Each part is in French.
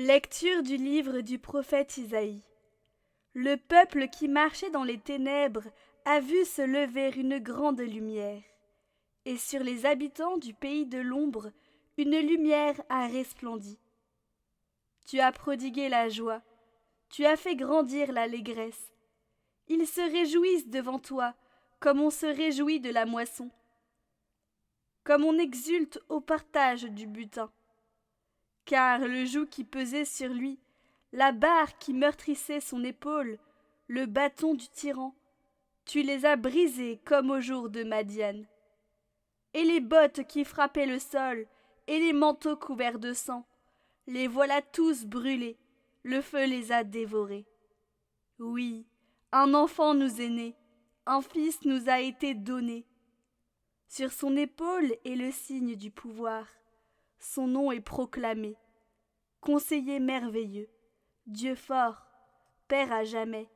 Lecture du livre du prophète Isaïe. Le peuple qui marchait dans les ténèbres a vu se lever une grande lumière, et sur les habitants du pays de l'ombre, une lumière a resplendi. Tu as prodigué la joie, tu as fait grandir l'allégresse. Ils se réjouissent devant toi, comme on se réjouit de la moisson, comme on exulte au partage du butin. Car le joug qui pesait sur lui, la barre qui meurtrissait son épaule, le bâton du tyran, tu les as brisés comme au jour de Madian. Et les bottes qui frappaient le sol, et les manteaux couverts de sang, les voilà tous brûlés, le feu les a dévorés. Oui, un enfant nous est né, un fils nous a été donné. Sur son épaule est le signe du pouvoir, son nom est proclamé. Conseiller merveilleux, Dieu fort, Père à jamais,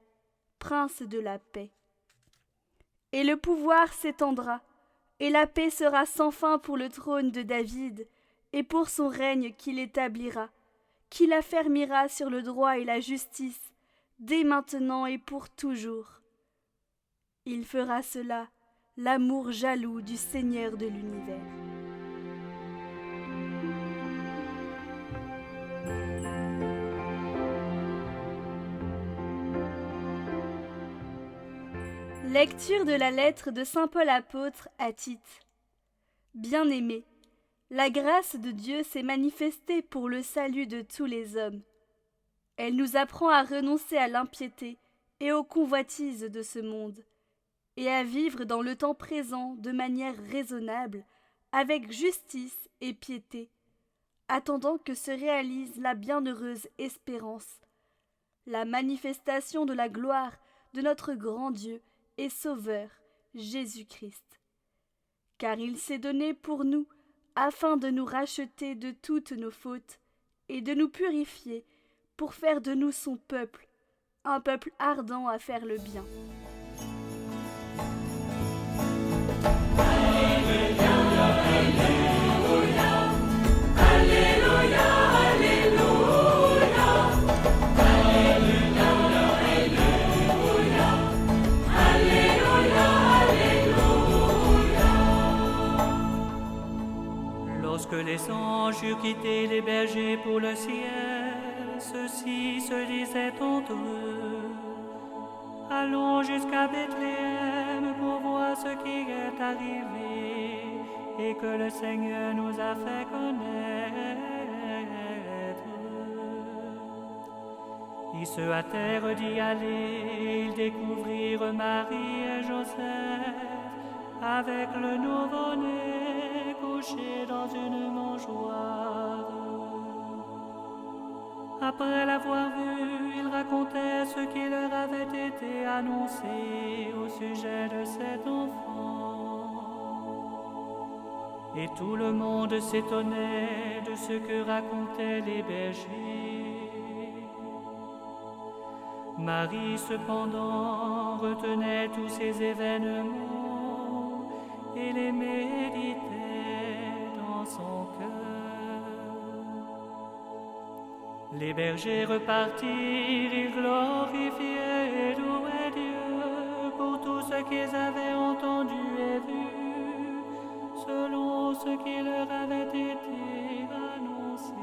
Prince de la paix. Et le pouvoir s'étendra, et la paix sera sans fin pour le trône de David, et pour son règne qu'il établira, qu'il affermira sur le droit et la justice, dès maintenant et pour toujours. Il fera cela, l'amour jaloux du Seigneur de l'univers. Lecture de la lettre de saint Paul apôtre à Tite. Bien-aimés, la grâce de Dieu s'est manifestée pour le salut de tous les hommes. Elle nous apprend à renoncer à l'impiété et aux convoitises de ce monde, et à vivre dans le temps présent de manière raisonnable, avec justice et piété, attendant que se réalise la bienheureuse espérance, la manifestation de la gloire de notre grand Dieu et Sauveur, Jésus-Christ. Car il s'est donné pour nous, afin de nous racheter de toutes nos fautes et de nous purifier pour faire de nous son peuple, un peuple ardent à faire le bien. Lorsque les anges eurent quitté les bergers pour le ciel, ceux-ci se disaient entre eux: allons jusqu'à Bethléem pour voir ce qui est arrivé et que le Seigneur nous a fait connaître. Ils se hâtèrent d'y aller et ils découvrirent Marie et Joseph avec le nouveau-né couché dans une mangeoire. Après l'avoir vu, ils racontaient ce qui leur avait été annoncé au sujet de cet enfant. Et tout le monde s'étonnait de ce que racontaient les bergers. Marie, cependant, retenait tous ces événements et les méditait dans son cœur. Les bergers repartirent, ils glorifiaient et louaient Dieu pour tout ce qu'ils avaient entendu et vu, selon ce qui leur avait été annoncé.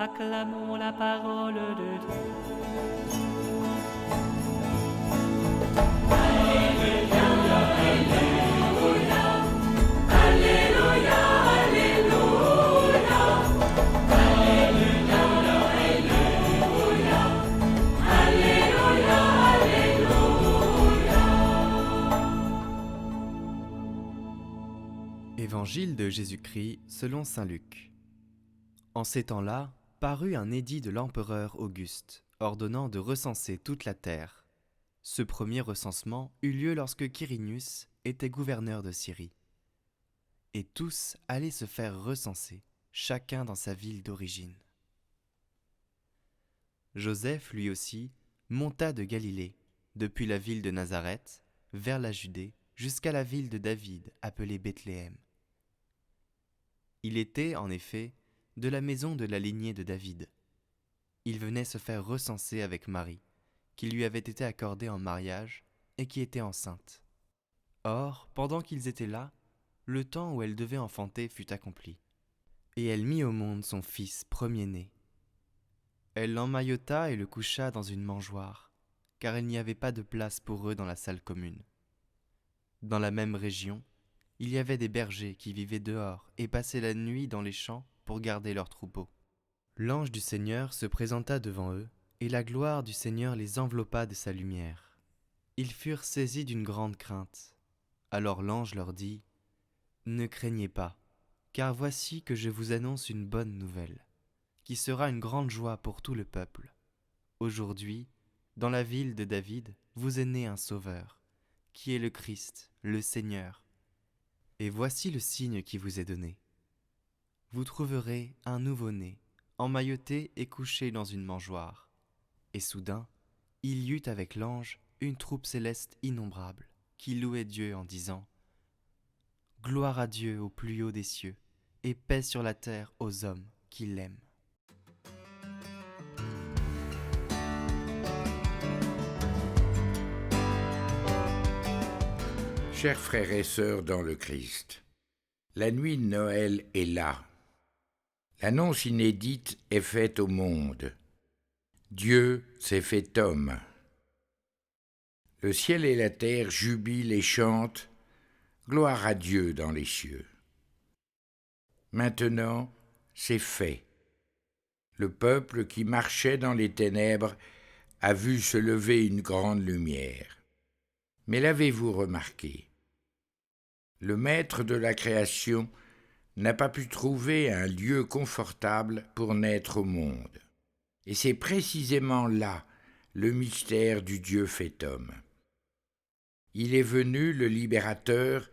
Acclamons la parole de Dieu. Évangile de Jésus-Christ selon saint Luc. En ces temps-là, parut un édit de l'empereur Auguste, ordonnant de recenser toute la terre. Ce premier recensement eut lieu lorsque Quirinius était gouverneur de Syrie. Et tous allaient se faire recenser, chacun dans sa ville d'origine. Joseph, lui aussi, monta de Galilée, depuis la ville de Nazareth, vers la Judée, jusqu'à la ville de David, appelée Bethléem. Il était, en effet, de la maison de la lignée de David. Il venait se faire recenser avec Marie, qui lui avait été accordée en mariage et qui était enceinte. Or, pendant qu'ils étaient là, le temps où elle devait enfanter fut accompli. Et elle mit au monde son fils premier-né. Elle l'emmaillota et le coucha dans une mangeoire, car il n'y avait pas de place pour eux dans la salle commune. Dans la même région, il y avait des bergers qui vivaient dehors et passaient la nuit dans les champs pour garder leurs troupeaux. L'ange du Seigneur se présenta devant eux, et la gloire du Seigneur les enveloppa de sa lumière. Ils furent saisis d'une grande crainte. Alors l'ange leur dit : « Ne craignez pas, car voici que je vous annonce une bonne nouvelle, qui sera une grande joie pour tout le peuple. Aujourd'hui, dans la ville de David, vous est né un Sauveur, qui est le Christ, le Seigneur. Et voici le signe qui vous est donné. Vous trouverez un nouveau-né, emmailloté et couché dans une mangeoire. » Et soudain, il y eut avec l'ange une troupe céleste innombrable, qui louait Dieu en disant : « Gloire à Dieu au plus haut des cieux, et paix sur la terre aux hommes qui l'aiment. » Chers frères et sœurs dans le Christ, la nuit de Noël est là. L'annonce inédite est faite au monde. Dieu s'est fait homme. Le ciel et la terre jubilent et chantent « Gloire à Dieu dans les cieux ». Maintenant, c'est fait. Le peuple qui marchait dans les ténèbres a vu se lever une grande lumière. Mais l'avez-vous remarqué ? Le maître de la création n'a pas pu trouver un lieu confortable pour naître au monde. Et c'est précisément là le mystère du Dieu fait homme. Il est venu, le libérateur,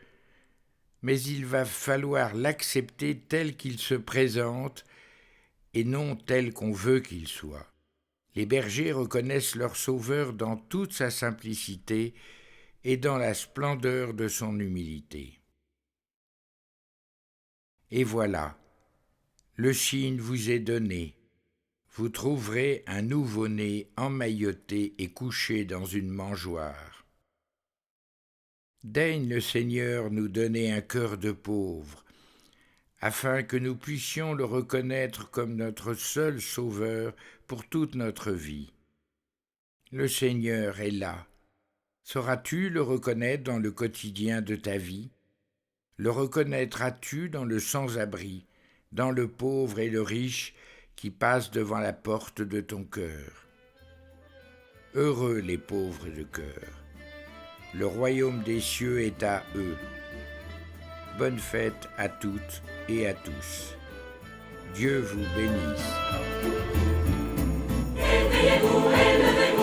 mais il va falloir l'accepter tel qu'il se présente et non tel qu'on veut qu'il soit. Les bergers reconnaissent leur Sauveur dans toute sa simplicité et dans la splendeur de son humilité. Et voilà, le signe vous est donné. Vous trouverez un nouveau-né emmailloté et couché dans une mangeoire. Daigne le Seigneur nous donner un cœur de pauvre, afin que nous puissions le reconnaître comme notre seul Sauveur pour toute notre vie. Le Seigneur est là. Sauras-tu le reconnaître dans le quotidien de ta vie ? Le reconnaîtras-tu dans le sans-abri, dans le pauvre et le riche qui passent devant la porte de ton cœur ? Heureux les pauvres de cœur. Le royaume des cieux est à eux. Bonne fête à toutes et à tous. Dieu vous bénisse. Éveillez-vous, élevez-vous.